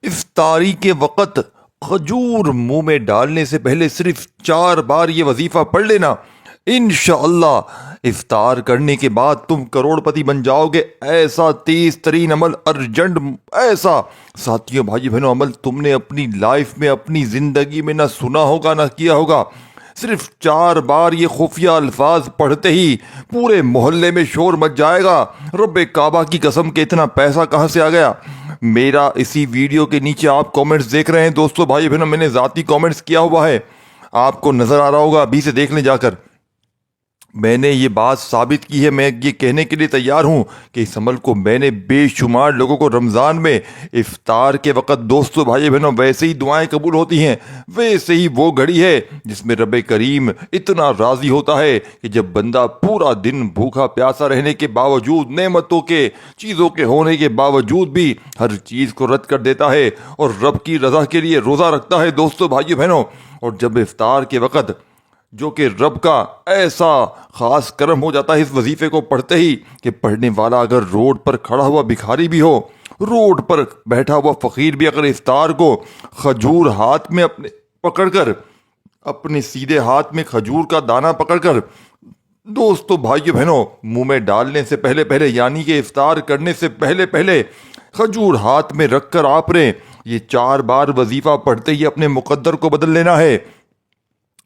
افطاری کے وقت کھجور منہ میں ڈالنے سے پہلے صرف 4 بار یہ وظیفہ پڑھ لینا، انشاءاللہ افطار کرنے کے بعد تم کروڑ پتی بن جاؤ گے۔ ایسا تیز ترین عمل، ارجنٹ، ایسا ساتھیوں بھائی بہنوں عمل تم نے اپنی لائف میں، اپنی زندگی میں نہ سنا ہوگا نہ کیا ہوگا۔ صرف 4 بار یہ خفیہ الفاظ پڑھتے ہی پورے محلے میں شور مچ جائے گا۔ رب کعبہ کی قسم کہ اتنا پیسہ کہاں سے آ گیا؟ میرا اسی ویڈیو کے نیچے آپ کومنٹس دیکھ رہے ہیں دوستو بھائی بہنوں، میں نے ذاتی کومنٹس کیا ہوا ہے، آپ کو نظر آ رہا ہوگا، ابھی سے دیکھ لیں جا کر۔ میں نے یہ بات ثابت کی ہے، میں یہ کہنے کے لیے تیار ہوں کہ اس عمل کو میں نے بے شمار لوگوں کو رمضان میں افطار کے وقت دوستو بھائی بہنوں ویسے ہی دعائیں قبول ہوتی ہیں، ویسے ہی وہ گھڑی ہے جس میں رب کریم اتنا راضی ہوتا ہے کہ جب بندہ پورا دن بھوکا پیاسا رہنے کے باوجود، نعمتوں کے چیزوں کے ہونے کے باوجود بھی ہر چیز کو رد کر دیتا ہے اور رب کی رضا کے لیے روزہ رکھتا ہے دوستو بھائی بہنوں۔ اور جب افطار کے وقت جو کہ رب کا ایسا خاص کرم ہو جاتا ہے اس وظیفے کو پڑھتے ہی کہ پڑھنے والا اگر روڈ پر کھڑا ہوا بھکاری بھی ہو، روڈ پر بیٹھا ہوا فقیر بھی اگر افطار کو کھجور ہاتھ میں اپنے پکڑ کر، اپنے سیدھے ہاتھ میں کھجور کا دانہ پکڑ کر دوستو بھائیو بہنوں منہ میں ڈالنے سے پہلے پہلے، یعنی کہ افطار کرنے سے پہلے پہلے کھجور ہاتھ میں رکھ کر آپ نے یہ 4 بار وظیفہ پڑھتے ہی اپنے مقدر کو بدل لینا ہے۔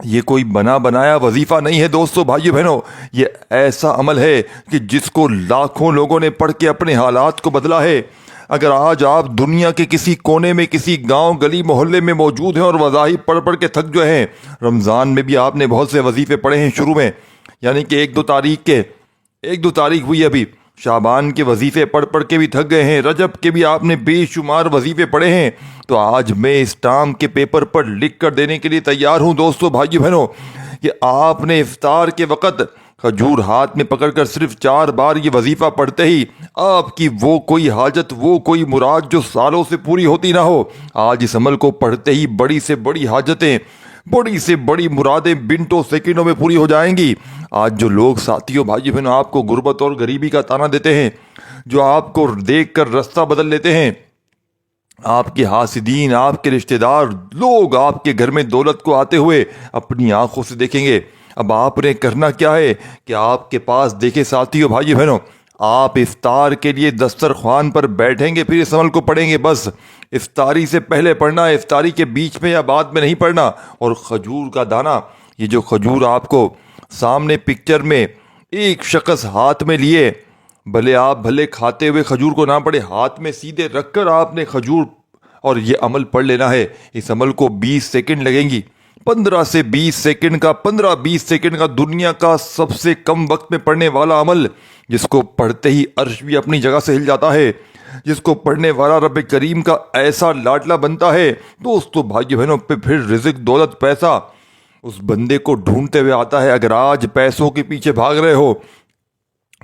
یہ کوئی بنا بنایا وظیفہ نہیں ہے دوستو بھائیو بہنوں، یہ ایسا عمل ہے کہ جس کو لاکھوں لوگوں نے پڑھ کے اپنے حالات کو بدلا ہے۔ اگر آج آپ دنیا کے کسی کونے میں، کسی گاؤں گلی محلے میں موجود ہیں اور وظائف پڑھ پڑھ کے تھک جو ہیں، رمضان میں بھی آپ نے بہت سے وظیفے پڑھے ہیں شروع میں، یعنی کہ 1-2 تاریخ ہوئی ابھی، شعبان کے وظیفے پڑھ پڑھ کے بھی تھک گئے ہیں، رجب کے بھی آپ نے بے شمار وظیفے پڑھے ہیں، تو آج میں اس ٹام کے پیپر پر لکھ کر دینے کے لیے تیار ہوں دوستو بھائیو بہنوں کہ آپ نے افطار کے وقت کھجور ہاتھ میں پکڑ کر صرف 4 بار یہ وظیفہ پڑھتے ہی آپ کی وہ کوئی حاجت، وہ کوئی مراد جو سالوں سے پوری ہوتی نہ ہو، آج اس عمل کو پڑھتے ہی بڑی سے بڑی حاجتیں، بڑی سے بڑی مرادیں منٹوں سیکنڈوں میں پوری ہو جائیں گی۔ آج جو لوگ ساتھیوں بھائی بہنوں آپ کو غربت اور غریبی کا طعنہ دیتے ہیں، جو آپ کو دیکھ کر رستہ بدل لیتے ہیں، آپ کے حاسدین، آپ کے رشتہ دار لوگ آپ کے گھر میں دولت کو آتے ہوئے اپنی آنکھوں سے دیکھیں گے۔ اب آپ نے کرنا کیا ہے کہ آپ کے پاس دیکھیں ساتھیوں بھائی بہنوں، آپ افطار کے لیے دسترخوان پر بیٹھیں گے، پھر اس عمل کو پڑھیں گے، بس افطاری سے پہلے پڑھنا ہے، افطاری کے بیچ میں یا بعد میں نہیں پڑھنا۔ اور کھجور کا دانہ، یہ جو کھجور آپ کو سامنے پکچر میں ایک شخص ہاتھ میں لیے، بھلے کھاتے ہوئے کھجور کو نہ پڑے، ہاتھ میں سیدھے رکھ کر آپ نے کھجور اور یہ عمل پڑھ لینا ہے۔ اس عمل کو 20 سیکنڈ لگیں گی، 15-20 سیکنڈ کا دنیا کا سب سے کم وقت میں پڑھنے والا عمل، جس کو پڑھتے ہی عرش بھی اپنی جگہ سے ہل جاتا ہے، جس کو پڑھنے والا رب کریم کا ایسا لاڈلا بنتا ہے دوستو بھائی بہنوں، پھر رزق، دولت، پیسہ اس بندے کو ڈھونڈتے ہوئے آتا ہے۔ اگر آج پیسوں کے پیچھے بھاگ رہے ہو،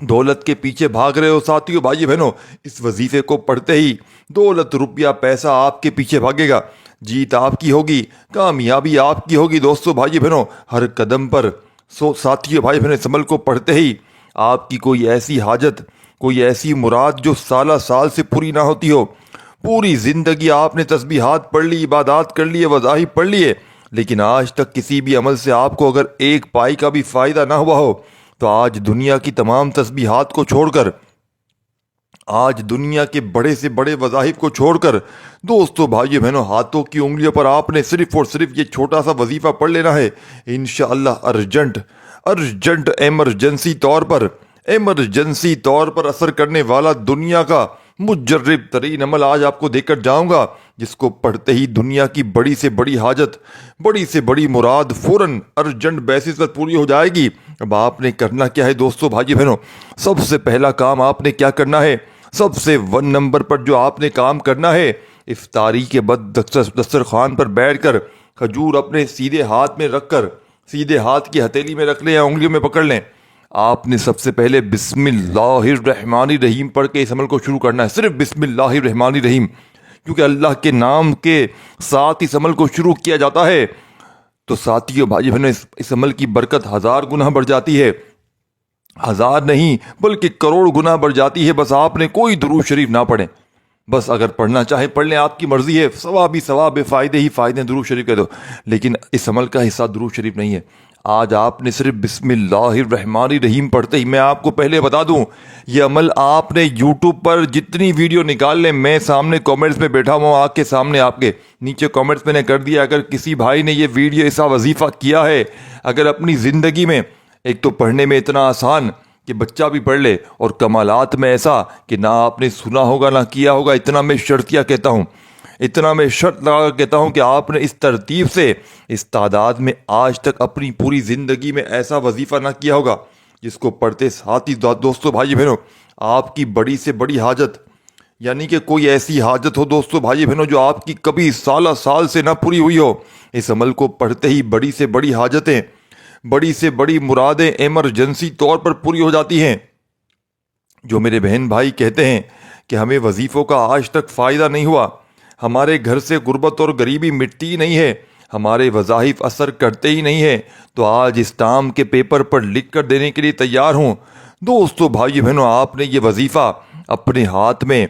دولت کے پیچھے بھاگ رہے ہو ساتھیوں بھائی بہنوں، اس وظیفے کو پڑھتے ہی دولت، روپیہ، پیسہ آپ کے پیچھے بھاگے گا، جیت آپ کی ہوگی، کامیابی آپ کی ہوگی دوستو بھائی بہنوں ہر قدم پر۔ ساتھیوں بھائی بہنوں اس عمل کو پڑھتے ہی آپ کی کوئی ایسی حاجت، کوئی ایسی مراد جو سالہ سال سے پوری نہ ہوتی ہو، پوری زندگی آپ نے تسبیحات پڑھ لی، عبادات کر لیے، وظائف پڑھ لیے، لیکن آج تک کسی بھی عمل سے آپ کو اگر ایک پائی کا بھی فائدہ نہ ہوا ہو، تو آج دنیا کی تمام تسبیحات کو چھوڑ کر، آج دنیا کے بڑے سے بڑے وظائف کو چھوڑ کر دوستو بھائیو بہنوں ہاتھوں کی انگلیوں پر آپ نے صرف اور صرف یہ چھوٹا سا وظیفہ پڑھ لینا ہے۔ انشاءاللہ ارجنٹ ایمرجنسی طور پر اثر کرنے والا دنیا کا مجرب ترین عمل آج آپ کو دے کر جاؤں گا، جس کو پڑھتے ہی دنیا کی بڑی سے بڑی حاجت، بڑی سے بڑی مراد فوراً ارجنٹ بیسس پر پوری ہو جائے گی۔ اب آپ نے کرنا کیا ہے دوستو بھائی بہنوں، سب سے پہلا کام آپ نے کیا کرنا ہے، سب سے 1 نمبر پر جو آپ نے کام کرنا ہے، افطاری کے بعد دسترخوان پر بیٹھ کر کھجور اپنے سیدھے ہاتھ میں رکھ کر، سیدھے ہاتھ کی ہتھیلی میں رکھ لیں یا انگلیوں میں پکڑ لیں، آپ نے سب سے پہلے بسم اللہ الرحمن الرحیم پڑھ کے اس عمل کو شروع کرنا ہے، صرف بسم اللہ الرحمن الرحیم، کیونکہ اللہ کے نام کے ساتھ اس عمل کو شروع کیا جاتا ہے تو ساتھیوں بھائی بہنوں اس عمل کی برکت 1000 گنا بڑھ جاتی ہے، 1000 نہیں بلکہ کروڑ گنا بڑھ جاتی ہے۔ بس آپ نے کوئی درود شریف نہ پڑھیں، بس اگر پڑھنا چاہیں پڑھ لیں، آپ کی مرضی ہے، ثواب ہی ثواب ہے، فائدے ہی فائدے ہیں، درود شریف کہہ دو۔ لیکن اس عمل کا حصہ درود شریف نہیں ہے۔ آج آپ نے صرف بسم اللہ الرحمن الرحیم پڑھتے ہی، میں آپ کو پہلے بتا دوں، یہ عمل آپ نے یوٹیوب پر جتنی ویڈیو نکال لیں، میں سامنے کامنٹس میں بیٹھا ہوا ہوں، آگ کے سامنے آپ کے نیچے کامنٹس میں نے کر دیا، اگر کسی بھائی نے یہ ویڈیو ایسا وظیفہ کیا ہے، اگر اپنی زندگی میں، ایک تو پڑھنے میں اتنا آسان کہ بچہ بھی پڑھ لے، اور کمالات میں ایسا کہ نہ آپ نے سنا ہوگا نہ کیا ہوگا، اتنا میں شرطیہ کہتا ہوں، اتنا میں شرط لگا کر کہتا ہوں کہ آپ نے اس ترتیب سے اس تعداد میں آج تک اپنی پوری زندگی میں ایسا وظیفہ نہ کیا ہوگا جس کو پڑھتے ساتھ ہی دوستو بھائی بہنوں آپ کی بڑی سے بڑی حاجت، یعنی کہ کوئی ایسی حاجت ہو دوستو بھائی بہنوں جو آپ کی کبھی سالہ سال سے نہ پوری ہوئی ہو، اس عمل کو پڑھتے ہی بڑی سے بڑی حاجتیں، بڑی سے بڑی مرادیں ایمرجنسی طور پر پوری ہو جاتی ہیں۔ جو میرے بہن بھائی کہتے ہیں کہ ہمیں وظیفوں کا آج تک فائدہ نہیں ہوا، ہمارے گھر سے غربت اور غریبی مٹتی ہی نہیں ہے، ہمارے وظائف اثر کرتے ہی نہیں ہیں، تو آج اسٹام کے پیپر پر لکھ کر دینے کے لیے تیار ہوں۔ دوستو بھائی بہنوں، آپ نے یہ وظیفہ اپنے ہاتھ میں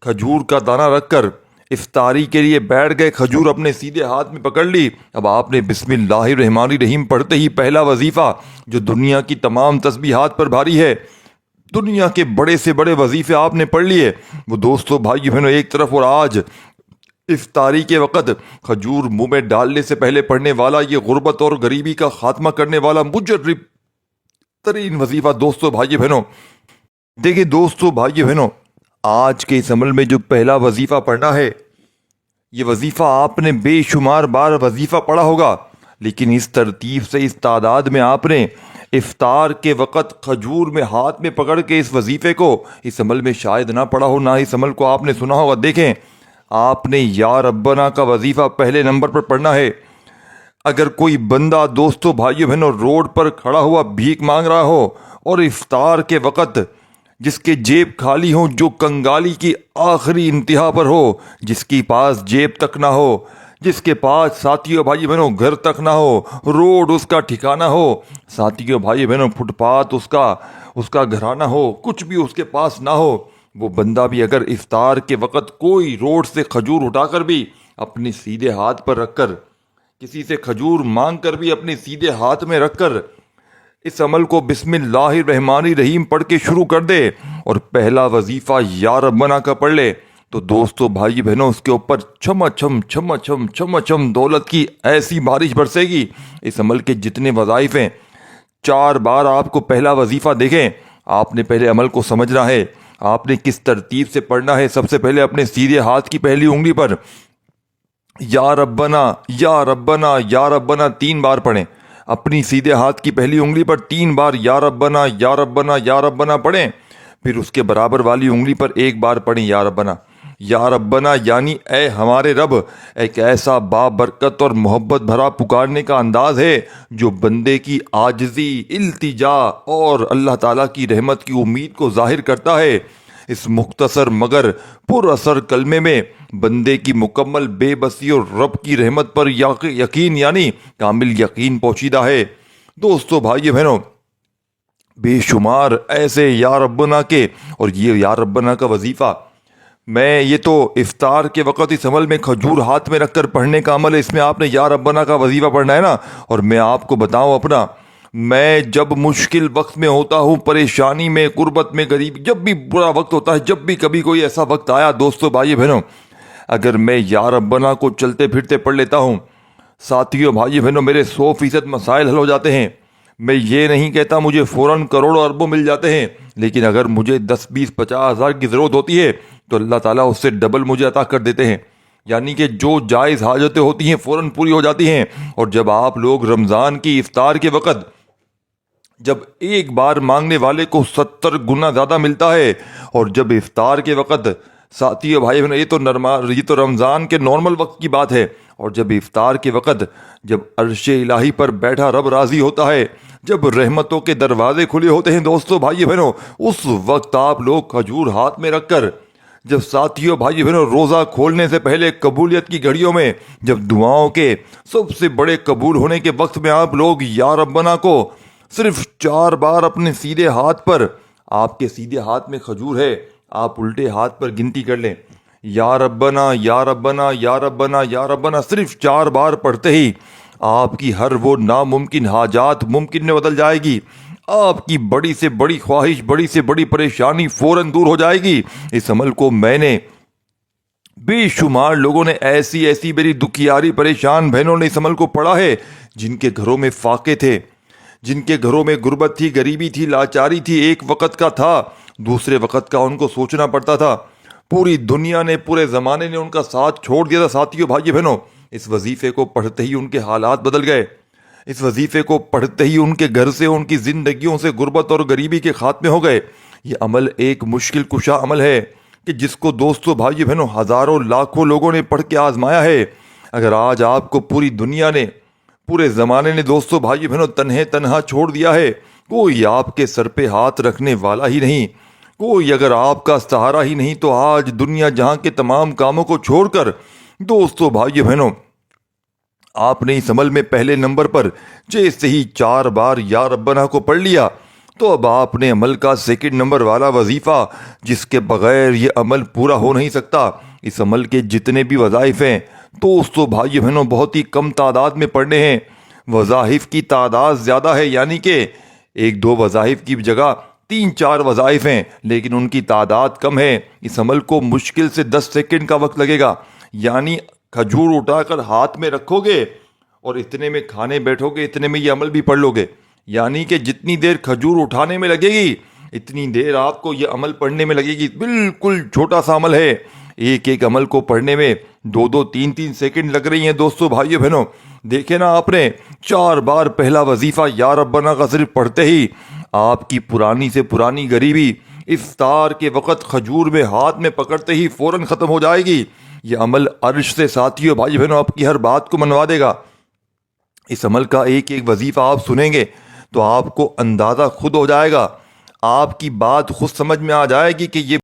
کھجور کا دانہ رکھ کر افطاری کے لیے بیٹھ گئے، کھجور اپنے سیدھے ہاتھ میں پکڑ لی، اب آپ نے بسم اللہ الرحمن الرحیم پڑھتے ہی پہلا وظیفہ جو دنیا کی تمام تسبیحات پر بھاری ہے، دنیا کے بڑے سے بڑے وظیفے آپ نے پڑھ لیے، وہ دوستو بھائی بہنوں ایک طرف، اور آج افطاری کے وقت کھجور منہ میں ڈالنے سے پہلے پڑھنے والا یہ غربت اور غریبی کا خاتمہ کرنے والا مجرب ترین وظیفہ دوستو بھائی بہنوں۔ دیکھیں دوستو بھائی بہنوں، آج کے اس عمل میں جو پہلا وظیفہ پڑھنا ہے، یہ وظیفہ آپ نے بے شمار بار وظیفہ پڑھا ہوگا، لیکن اس ترتیب سے اس تعداد میں آپ نے افطار کے وقت کھجور میں ہاتھ میں پکڑ کے اس وظیفے کو اس عمل میں شاید نہ پڑھا ہو، نہ اس عمل کو آپ نے سنا ہوگا۔ دیکھیں، آپ نے یا ربنا کا وظیفہ پہلے نمبر پر پڑھنا ہے۔ اگر کوئی بندہ دوستو بھائیو بہنوں روڈ پر کھڑا ہوا بھیک مانگ رہا ہو، اور افطار کے وقت جس کے جیب خالی ہو، جو کنگالی کی آخری انتہا پر ہو، جس کے پاس جیب تک نہ ہو، جس کے پاس ساتھیوں بھائی بہنوں گھر تک نہ ہو، روڈ اس کا ٹھکانہ ہو، ساتھیوں بھائی بہنوں فٹ پاتھ اس کا گھرانہ ہو، کچھ بھی اس کے پاس نہ ہو، وہ بندہ بھی اگر افطار کے وقت کوئی روڈ سے کھجور اٹھا کر بھی اپنے سیدھے ہاتھ پر رکھ کر، کسی سے کھجور مانگ کر بھی اپنے سیدھے ہاتھ میں رکھ کر اس عمل کو بسم اللہ الرحمن الرحیم پڑھ کے شروع کر دے، اور پہلا وظیفہ یا ربنا کا پڑھ لے، تو دوستو بھائی بہنوں اس کے اوپر چھم دولت کی ایسی بارش برسے گی۔ اس عمل کے جتنے وظائف ہیں، 4 بار آپ کو پہلا وظیفہ دیکھیں، آپ نے پہلے عمل کو سمجھنا ہے، آپ نے کس ترتیب سے پڑھنا ہے۔ سب سے پہلے اپنے سیدھے ہاتھ کی پہلی انگلی پر یا ربنا یا ربنا یا ربنا 3 بار پڑھیں، اپنی سیدھے ہاتھ کی پہلی انگلی پر 3 بار یا ربنا یا ربنا یا ربنا پڑھیں، پھر اس کے برابر والی انگلی پر 1 بار پڑھیں یا ربنا۔ یا ربنا یعنی اے ہمارے رب، ایک ایسا بابرکت اور محبت بھرا پکارنے کا انداز ہے جو بندے کی عاجزی، التجا اور اللہ تعالیٰ کی رحمت کی امید کو ظاہر کرتا ہے۔ اس مختصر مگر پر اثر کلمے میں بندے کی مکمل بے بسی اور رب کی رحمت پر یقین یعنی کامل یقین پوشیدہ ہے۔ دوستو بھائی بہنوں، بے شمار ایسے یا ربنا کے، اور یہ یا ربنا کا وظیفہ میں یہ تو افطار کے وقت اس عمل میں کھجور ہاتھ میں رکھ کر پڑھنے کا عمل ہے، اس میں آپ نے یا ربنا کا وظیفہ پڑھنا ہے نا۔ اور میں آپ کو بتاؤں اپنا، میں جب مشکل وقت میں ہوتا ہوں، پریشانی میں، غربت میں، غریب، جب بھی برا وقت ہوتا ہے، جب بھی کبھی کوئی ایسا وقت آیا دوستو بھائی بہنوں، اگر میں یا ربنا کو چلتے پھرتے پڑھ لیتا ہوں، ساتھیوں بھائی بہنوں میرے 100% مسائل حل ہو جاتے ہیں۔ میں یہ نہیں کہتا مجھے فوراً کروڑوں اربوں مل جاتے ہیں، لیکن اگر مجھے 10 20 50 ہزار کی ضرورت ہوتی ہے تو اللہ تعالیٰ اس سے ڈبل مجھے عطا کر دیتے ہیں، یعنی کہ جو جائز حاجتیں ہوتی ہیں فوراً پوری ہو جاتی ہیں۔ اور جب آپ لوگ رمضان کی افطار کے وقت جب 1 بار مانگنے والے کو 70 گنا زیادہ ملتا ہے، اور جب افطار کے وقت ساتھیوں بھائی بہنوں یہ تو رمضان کے نارمل وقت کی بات ہے، اور جب افطار کے وقت جب عرش الہی پر بیٹھا رب راضی ہوتا ہے، جب رحمتوں کے دروازے کھلے ہوتے ہیں دوستو بھائی بہنوں، اس وقت آپ لوگ کھجور ہاتھ میں رکھ کر، جب ساتھیوں بھائی بہنوں روزہ کھولنے سے پہلے قبولیت کی گھڑیوں میں، جب دعاؤں کے سب سے بڑے قبول ہونے کے وقت میں آپ لوگ یا ربنا کو صرف 4 بار اپنے سیدھے ہاتھ پر، آپ کے سیدھے ہاتھ میں کھجور ہے، آپ الٹے ہاتھ پر گنتی کر لیں، یا ربنا یا ربنا یا ربنا یا ربنا صرف 4 بار پڑھتے ہی آپ کی ہر وہ ناممکن حاجات ممکن میں بدل جائے گی. آپ کی بڑی سے بڑی خواہش، بڑی سے بڑی پریشانی فوراً دور ہو جائے گی. اس عمل کو میں نے بے شمار لوگوں نے ایسی میری دکھیاری پریشان بہنوں نے اس عمل کو پڑھا ہے، جن کے گھروں میں فاقے تھے، جن کے گھروں میں غربت تھی، غریبی تھی، لاچاری تھی. ایک وقت کا تھا، دوسرے وقت کا ان کو سوچنا پڑتا تھا. پوری دنیا نے، پورے زمانے نے ان کا ساتھ چھوڑ دیا تھا. ساتھیوں، بھائیو بہنوں، اس وظیفے کو پڑھتے ہی ان کے حالات بدل گئے. اس وظیفے کو پڑھتے ہی ان کے گھر سے، ان کی زندگیوں سے غربت اور غریبی کے خاتمے ہو گئے. یہ عمل ایک مشکل کشا عمل ہے کہ جس کو دوستوں، بھائیو بہنوں، ہزاروں لاکھوں لوگوں نے پڑھ کے آزمایا ہے. اگر آج آپ کو پوری دنیا نے، پورے زمانے نے دوستوں، بھائیو بہنوں، تنہا چھوڑ دیا ہے، کوئی آپ کے سر پہ ہاتھ رکھنے والا ہی نہیں، کوئی اگر آپ کا سہارا ہی نہیں، تو آج دنیا جہاں کے تمام کاموں کو چھوڑ کر دوستوں، بھائیو بہنوں، آپ نے اس عمل میں پہلے نمبر پر جیسے ہی 4 بار یا ربنا کو پڑھ لیا، تو اب آپ نے عمل کا سیکنڈ نمبر والا وظیفہ، جس کے بغیر یہ عمل پورا ہو نہیں سکتا. اس عمل کے جتنے بھی وظائف ہیں دوستوں، بھائیو بہنوں، بہت ہی کم تعداد میں پڑھنے ہیں. وظائف کی تعداد زیادہ ہے، یعنی کہ 1-2 وظائف کی جگہ 3-4 وظائف ہیں، لیکن ان کی تعداد کم ہے. اس عمل کو مشکل سے 10 سیکنڈ کا وقت لگے گا. یعنی کھجور اٹھا کر ہاتھ میں رکھو گے اور اتنے میں کھانے بیٹھو گے، اتنے میں یہ عمل بھی پڑھ لو گے. یعنی کہ جتنی دیر کھجور اٹھانے میں لگے گی، اتنی دیر آپ کو یہ عمل پڑھنے میں لگے گی. بالکل چھوٹا سا عمل ہے. ایک عمل کو پڑھنے میں 2-2 3-3 سیکنڈ لگ رہی ہیں دوستوں، بھائیو بہنوں. دیکھیں نا، آپ نے 4 بار پہلا وظیفہ یا ربنا کا صرف پڑھتے ہی آپ کی پرانی سے پرانی غریبی افطار کے وقت کھجور میں ہاتھ میں پکڑتے ہی فوراً ختم ہو جائے گی. یہ عمل عرش سے، ساتھیوں، بھائی بہنوں، آپ کی ہر بات کو منوا دے گا. اس عمل کا ایک وظیفہ آپ سنیں گے تو آپ کو اندازہ خود ہو جائے گا، آپ کی بات خود سمجھ میں آ جائے گی کہ یہ